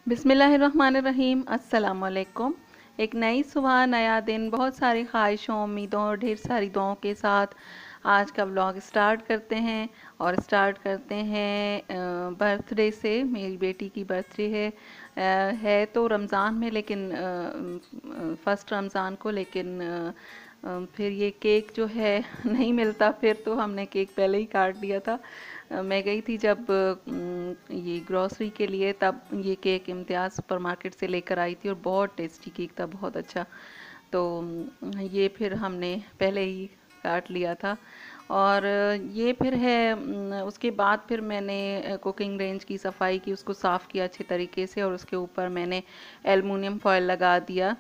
बिस्मिल्लाहिर्रहमानिर्रहीम। अस्सलाम वालेकुम। एक नई सुबह, नया दिन, बहुत सारी ख्वाहिशों, उम्मीदों और ढेर सारी दुआओं के साथ आज का व्लॉग स्टार्ट करते हैं। और स्टार्ट करते हैं बर्थडे से। मेरी बेटी की बर्थडे है तो रमज़ान में, लेकिन फ़र्स्ट रमज़ान को, लेकिन फिर ये केक जो है नहीं मिलता, फिर तो हमने केक पहले ही काट दिया था। मैं गई थी जब ये ग्रॉसरी के लिए, तब ये केक इम्तियाज़ सुपरमार्केट से लेकर आई थी और बहुत टेस्टी केक था, बहुत अच्छा। तो ये फिर हमने पहले ही काट लिया था। और ये फिर है उसके बाद फिर मैंने कुकिंग रेंज की सफाई की, उसको साफ़ किया अच्छे तरीके से और उसके ऊपर मैंने एलुमिनियम फॉयल लगा दिया।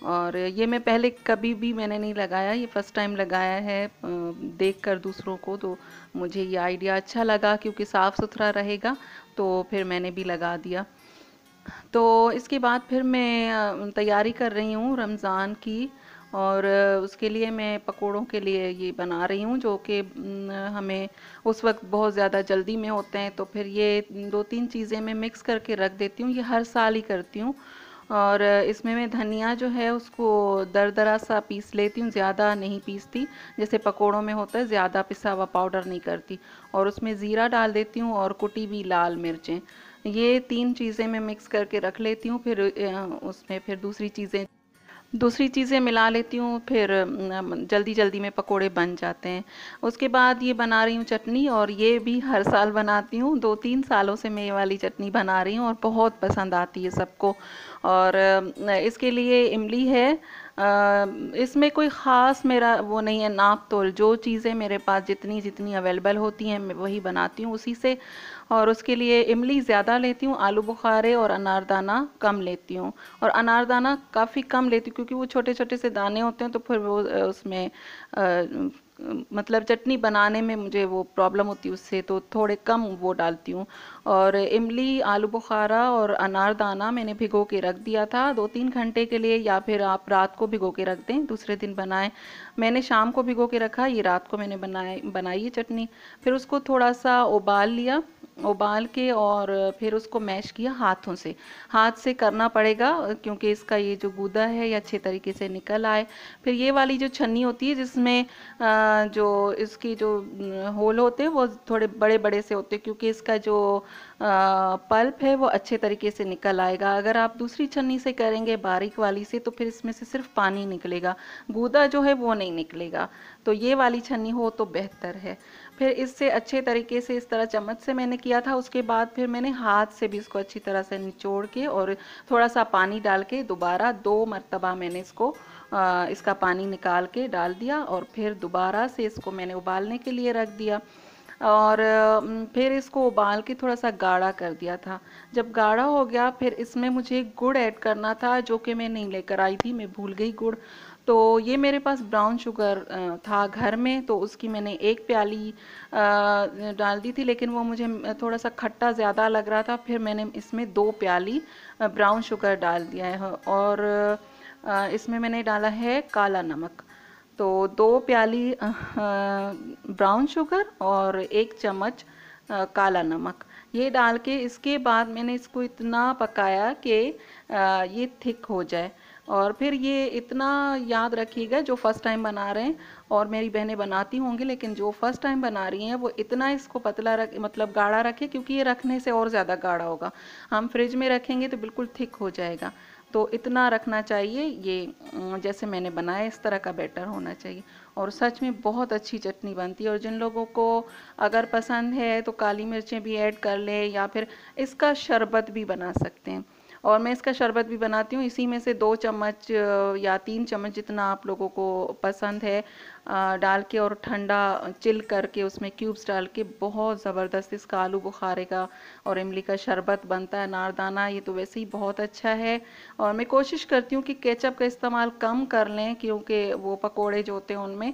और ये मैं पहले कभी भी मैंने नहीं लगाया, ये फ़र्स्ट टाइम लगाया है देखकर दूसरों को। तो मुझे ये आइडिया अच्छा लगा क्योंकि साफ़ सुथरा रहेगा, तो फिर मैंने भी लगा दिया। तो इसके बाद फिर मैं तैयारी कर रही हूँ रमज़ान की। और उसके लिए मैं पकोड़ों के लिए ये बना रही हूँ, जो कि हमें उस वक्त बहुत ज़्यादा जल्दी में होते हैं। तो फिर ये दो तीन चीज़ें मैं मिक्स करके रख देती हूँ, ये हर साल ही करती हूँ। और इसमें मैं धनिया जो है उसको दरदरा सा पीस लेती हूँ, ज़्यादा नहीं पीसती, जैसे पकोड़ों में होता है, ज़्यादा पिसा हुआ पाउडर नहीं करती। और उसमें ज़ीरा डाल देती हूँ और कुटी हुई लाल मिर्चें। ये तीन चीज़ें मैं मिक्स करके रख लेती हूँ। फिर उसमें फिर दूसरी चीज़ें मिला लेती हूँ, फिर जल्दी जल्दी में पकोड़े बन जाते हैं। उसके बाद ये बना रही हूँ चटनी, और ये भी हर साल बनाती हूँ, 2-3 सालों से मैं ये वाली चटनी बना रही हूँ और बहुत पसंद आती है सबको। और इसके लिए इमली है। इसमें कोई ख़ास मेरा वो नहीं है नाप तोल, जो चीज़ें मेरे पास जितनी जितनी अवेलेबल होती हैं मैं वही बनाती हूँ उसी से। और उसके लिए इमली ज़्यादा लेती हूँ, आलू बुखारे और अनारदाना कम लेती हूँ। और अनारदाना काफ़ी कम लेती हूँ क्योंकि वो छोटे छोटे से दाने होते हैं, तो फिर वो उसमें मतलब चटनी बनाने में मुझे वो प्रॉब्लम होती है उससे, तो थोड़े कम वो डालती हूँ। और इमली, आलू बुखारा और अनारदाना मैंने भिगो के रख दिया था 2-3 घंटे के लिए, या फिर आप रात को भिगो के रख दें दूसरे दिन बनाएं। मैंने शाम को भिगो के रखा, ये रात को मैंने बनाई है चटनी। फिर उसको थोड़ा सा उबाल लिया, उबाल के और फिर उसको मैश किया हाथों से। हाथ से करना पड़ेगा क्योंकि इसका ये जो गूदा है ये अच्छे तरीके से निकल आए। फिर ये वाली जो छन्नी होती है जिसमें जो इसकी जो होल होते हैं वो थोड़े बड़े बड़े से होते हैं, क्योंकि इसका जो पल्प है वो अच्छे तरीके से निकल आएगा। अगर आप दूसरी छन्नी से करेंगे बारीक वाली से, तो फिर इसमें से सिर्फ पानी निकलेगा, गूदा जो है वो नहीं निकलेगा। तो ये वाली छन्नी हो तो बेहतर है। फिर इससे अच्छे तरीके से इस तरह चम्मच से मैंने किया था। उसके बाद फिर मैंने हाथ से भी इसको अच्छी तरह से निचोड़ के और थोड़ा सा पानी डाल के दोबारा 2 मरतबा मैंने इसका पानी निकाल के डाल दिया, और फिर दोबारा से इसको मैंने उबालने के लिए रख दिया। और फिर इसको उबाल के थोड़ा सा गाढ़ा कर दिया था। जब गाढ़ा हो गया फिर इसमें मुझे गुड़ ऐड करना था, जो कि मैं नहीं लेकर आई थी, मैं भूल गई गुड़। तो ये मेरे पास ब्राउन शुगर था घर में, तो उसकी मैंने 1 प्याली डाल दी थी, लेकिन वो मुझे थोड़ा सा खट्टा ज़्यादा लग रहा था। फिर मैंने इसमें 2 प्याली ब्राउन शुगर डाल दिया है। और इसमें मैंने डाला है काला नमक। तो 2 प्याली ब्राउन शुगर और 1 चम्मच काला नमक, ये डाल के इसके बाद मैंने इसको इतना पकाया कि ये थिक हो जाए। और फिर ये इतना याद रखिएगा, जो फर्स्ट टाइम बना रहे हैं, और मेरी बहनें बनाती होंगी, लेकिन जो फर्स्ट टाइम बना रही हैं वो इतना इसको पतला रख मतलब गाढ़ा रखें, क्योंकि ये रखने से और ज़्यादा गाढ़ा होगा। हम फ्रिज में रखेंगे तो बिल्कुल थिक हो जाएगा। तो इतना रखना चाहिए, ये जैसे मैंने बनाया इस तरह का बैटर होना चाहिए। और सच में बहुत अच्छी चटनी बनती है। और जिन लोगों को अगर पसंद है तो काली मिर्चें भी ऐड कर लें, या फिर इसका शरबत भी बना सकते हैं। और मैं इसका शरबत भी बनाती हूँ, इसी में से 2 चम्मच या 3 चम्मच, जितना आप लोगों को पसंद है, डाल के और ठंडा चिल करके उसमें क्यूब्स डाल के बहुत ज़बरदस्त इसका आलू बुखारे का और इमली का शरबत बनता है। अनारदाना ये तो वैसे ही बहुत अच्छा है। और मैं कोशिश करती हूँ कि केचप का इस्तेमाल कम कर लें, क्योंकि वो पकोड़े जो होते हैं उनमें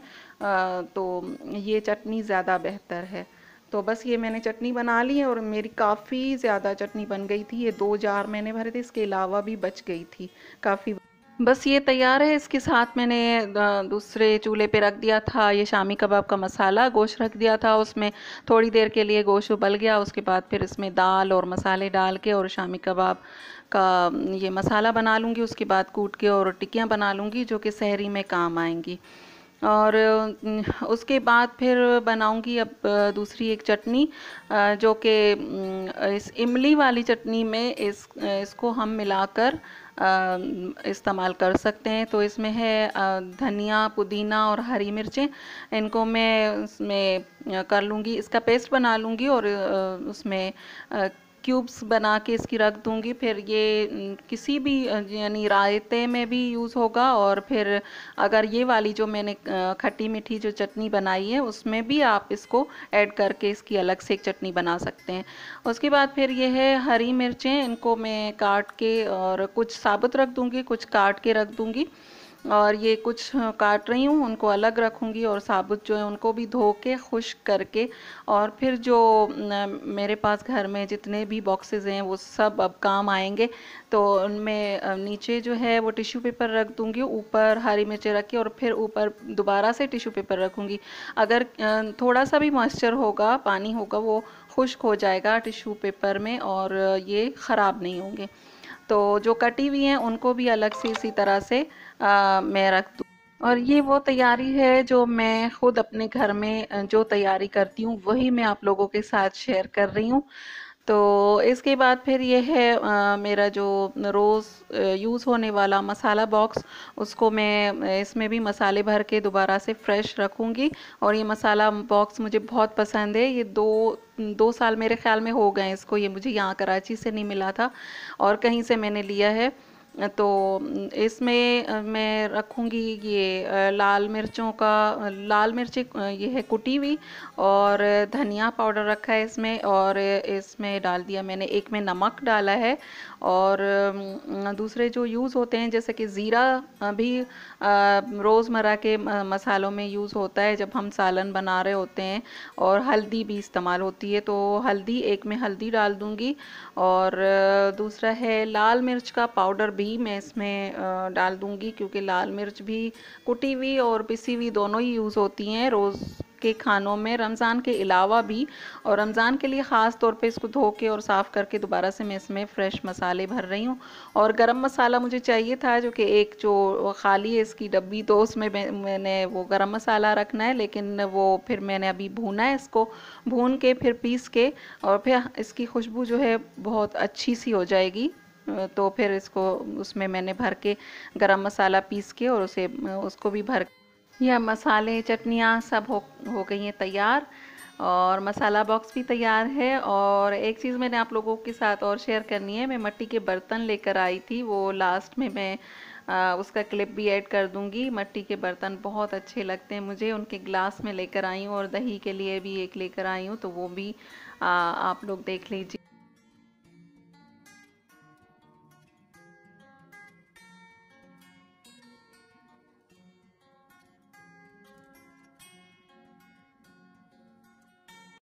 तो ये चटनी ज़्यादा बेहतर है। तो बस ये मैंने चटनी बना ली है, और मेरी काफ़ी ज़्यादा चटनी बन गई थी, ये 2 जार मैंने भरे थे, इसके अलावा भी बच गई थी काफ़ी। बस ये तैयार है। इसके साथ मैंने दूसरे चूल्हे पे रख दिया था ये शामी कबाब का मसाला, गोश्त रख दिया था उसमें। थोड़ी देर के लिए गोश्त उबल गया, उसके बाद फिर इसमें दाल और मसाले डाल के और शामी कबाब का ये मसाला बना लूँगी। उसके बाद कूट के और टिक्कियाँ बना लूँगी जो कि सहरी में काम आएंगी। और उसके बाद फिर बनाऊंगी अब दूसरी एक चटनी, जो कि इस इमली वाली चटनी में इसको हम मिलाकर इस्तेमाल कर सकते हैं। तो इसमें है धनिया, पुदीना और हरी मिर्चें। इनको मैं उसमें कर लूँगी, इसका पेस्ट बना लूँगी और उसमें क्यूब्स बना के इसकी रख दूँगी। फिर ये किसी भी यानी रायते में भी यूज़ होगा, और फिर अगर ये वाली जो मैंने खट्टी मीठी जो चटनी बनाई है उसमें भी आप इसको ऐड करके इसकी अलग से एक चटनी बना सकते हैं। उसके बाद फिर ये है हरी मिर्चें, इनको मैं काट के और कुछ साबुत रख दूँगी, कुछ काट के रख दूँगी। और ये कुछ काट रही हूँ, उनको अलग रखूँगी, और साबुत जो है उनको भी धो के खुश्क करके, और फिर जो मेरे पास घर में जितने भी बॉक्सेस हैं वो सब अब काम आएंगे। तो उनमें नीचे जो है वो टिश्यू पेपर रख दूँगी, ऊपर हरी मिर्चें रख के, और फिर ऊपर दोबारा से टिश्यू पेपर रखूँगी। अगर थोड़ा सा भी मॉइस्चर होगा, पानी होगा, वो खुश्क हो जाएगा टिश्यू पेपर में और ये ख़राब नहीं होंगे। तो जो कटी हुई हैं उनको भी अलग से इसी तरह से मैं रख दूँ। और ये वो तैयारी है जो मैं खुद अपने घर में जो तैयारी करती हूँ वही मैं आप लोगों के साथ शेयर कर रही हूँ। तो इसके बाद फिर ये है मेरा जो रोज़ यूज़ होने वाला मसाला बॉक्स, उसको मैं इसमें भी मसाले भर के दोबारा से फ्रेश रखूँगी। और ये मसाला बॉक्स मुझे बहुत पसंद है। ये दो दो साल मेरे ख्याल में हो गए इसको, ये मुझे यहाँ कराची से नहीं मिला था और कहीं से मैंने लिया है। तो इसमें मैं रखूँगी ये लाल मिर्चों का, लाल मिर्ची ये है कुटी हुई, और धनिया पाउडर रखा है इसमें, और इसमें डाल दिया मैंने, एक में नमक डाला है। और दूसरे जो यूज़ होते हैं जैसे कि ज़ीरा भी रोज़मर्रा के मसालों में यूज़ होता है जब हम सालन बना रहे होते हैं, और हल्दी भी इस्तेमाल होती है। तो हल्दी, एक में हल्दी डाल दूँगी। और दूसरा है लाल मिर्च का पाउडर भी मैं इसमें डाल दूँगी, क्योंकि लाल मिर्च भी कुटी हुई और पिसी हुई दोनों ही यूज़ होती हैं रोज़ के खानों में, रमज़ान के अलावा भी। और रमज़ान के लिए ख़ास तौर पे इसको धो के और साफ़ करके दोबारा से मैं इसमें फ़्रेश मसाले भर रही हूँ। और गरम मसाला मुझे चाहिए था, जो कि एक जो खाली है इसकी डब्बी, तो उसमें मैंने वो गरम मसाला रखना है, लेकिन वो फिर मैंने अभी भूना है इसको, भून के फिर पीस के, और फिर इसकी खुशबू जो है बहुत अच्छी सी हो जाएगी। तो फिर इसको उसमें मैंने भर के गरम मसाला पीस के और उसे उसको भी भर, यह मसाले चटनियाँ सब हो गई हैं तैयार, और मसाला बॉक्स भी तैयार है। और एक चीज़ मैंने आप लोगों के साथ और शेयर करनी है, मैं मिट्टी के बर्तन लेकर आई थी, वो लास्ट में मैं उसका क्लिप भी ऐड कर दूंगी। मिट्टी के बर्तन बहुत अच्छे लगते हैं मुझे, उनके ग्लास में लेकर आई हूँ, और दही के लिए भी एक लेकर आई हूँ, तो वो भी आप लोग देख लीजिए।